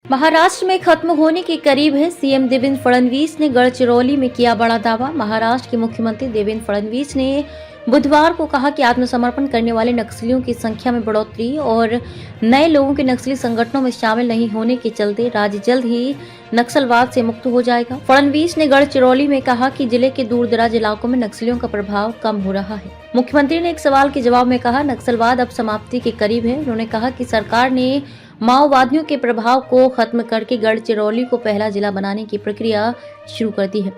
महाराष्ट्र में खत्म होने के करीब है। सीएम देवेंद्र फडणवीस ने गढ़चिरौली में किया बड़ा दावा। महाराष्ट्र के मुख्यमंत्री देवेंद्र फडणवीस ने बुधवार को कहा कि आत्मसमर्पण करने वाले नक्सलियों की संख्या में बढ़ोतरी और नए लोगों के नक्सली संगठनों में शामिल नहीं होने के चलते राज्य जल्द ही नक्सलवाद से मुक्त हो जाएगा। फडणवीस ने गढ़चिरौली में कहा कि जिले के दूर दराज इलाकों में नक्सलियों का प्रभाव कम हो रहा है। मुख्यमंत्री ने एक सवाल के जवाब में कहा, नक्सलवाद अब समाप्ति के करीब है। उन्होंने कहा कि सरकार ने माओवादियों के प्रभाव को खत्म करके गढ़चिरौली को पहला जिला बनाने की प्रक्रिया शुरू कर दी है।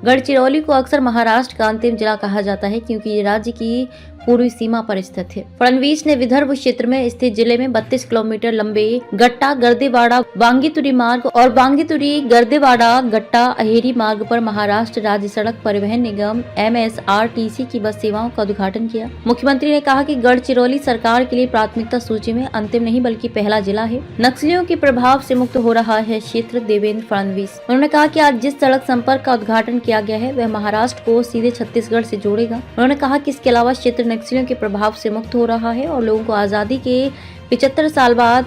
गढ़चिरौली को अक्सर महाराष्ट्र का अंतिम जिला कहा जाता है क्योंकि ये राज्य की पूर्वी सीमा पर स्थित है। फडणवीस ने विदर्भ क्षेत्र में स्थित जिले में 32 किलोमीटर लंबे गट्टा गर्देवाड़ा बांगीतुरी मार्ग और बांगीतुरी गर्देवाड़ा गट्टा अहेरी मार्ग पर महाराष्ट्र राज्य सड़क परिवहन निगम MSRTC की बस सेवाओं का उद्घाटन किया। मुख्यमंत्री ने कहा कि गढ़चिरौली सरकार के लिए प्राथमिकता सूची में अंतिम नहीं बल्कि पहला जिला है। नक्सलियों के प्रभाव से मुक्त हो रहा है क्षेत्र। देवेंद्र फडणवीस उन्होंने कहा कि आज जिस सड़क संपर्क का उद्घाटन किया गया है वह महाराष्ट्र को सीधे छत्तीसगढ़ से जोड़ेगा। उन्होंने कहा कि इसके अलावा क्षेत्र नक्सलियों के प्रभाव से मुक्त हो रहा है और लोगों को आजादी के 75 साल बाद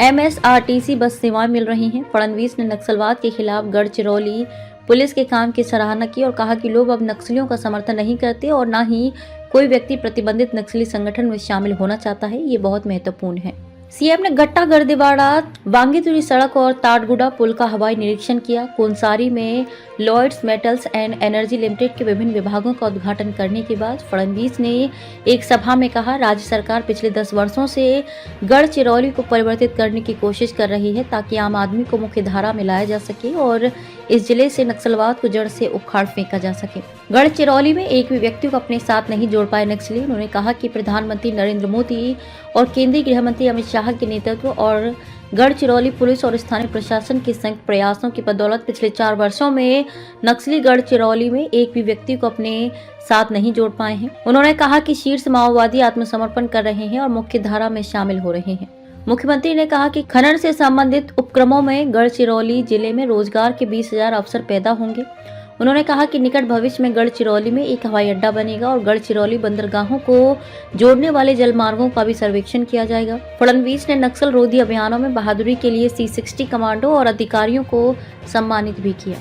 MSRTC बस सेवाएं मिल रही हैं। फडणवीस ने नक्सलवाद के खिलाफ गढ़चिरौली पुलिस के काम की सराहना की और कहा कि लोग अब नक्सलियों का समर्थन नहीं करते और न ही कोई व्यक्ति प्रतिबंधित नक्सली संगठन में शामिल होना चाहता है। ये बहुत महत्वपूर्ण है। सीएम ने गट्टा गर्देवाड़ा बांगीतुरी सड़क और ताड़गुड़ा पुल का हवाई निरीक्षण किया। कोनसारी में Lloyds Metals and Energy Limited के विभिन्न विभागों का उद्घाटन करने के बाद फडणवीस ने एक सभा में कहा, राज्य सरकार पिछले 10 वर्षों से गढ़चिरौली को परिवर्तित करने की कोशिश कर रही है ताकि आम आदमी को मुख्य धारा में लाया जा सके और इस जिले से नक्सलवाद को जड़ से उखाड़ फेंका जा सके। गढ़चिरौली में एक भी व्यक्ति को अपने साथ नहीं जोड़ पाए नक्सली। उन्होंने कहा कि प्रधानमंत्री नरेंद्र मोदी और केंद्रीय गृह मंत्री अमित शाह के नेतृत्व और गढ़चिरौली पुलिस और स्थानीय प्रशासन के संयुक्त प्रयासों की बदौलत पिछले 4 वर्षों में नक्सली गढ़चिरौली में एक भी व्यक्ति को अपने साथ नहीं जोड़ पाए हैं। उन्होंने कहा कि शीर्ष माओवादी आत्मसमर्पण कर रहे हैं और मुख्य धारा में शामिल हो रहे हैं। मुख्यमंत्री ने कहा कि खनन से संबंधित उपक्रमों में गढ़चिरौली जिले में रोजगार के 20,000 अवसर पैदा होंगे। उन्होंने कहा कि निकट भविष्य में गढ़चिरौली में एक हवाई अड्डा बनेगा और गढ़चिरौली बंदरगाहों को जोड़ने वाले जलमार्गों का भी सर्वेक्षण किया जाएगा। फडणवीस ने नक्सल रोधी अभियानों में बहादुरी के लिए C60 कमांडो और अधिकारियों को सम्मानित भी किया।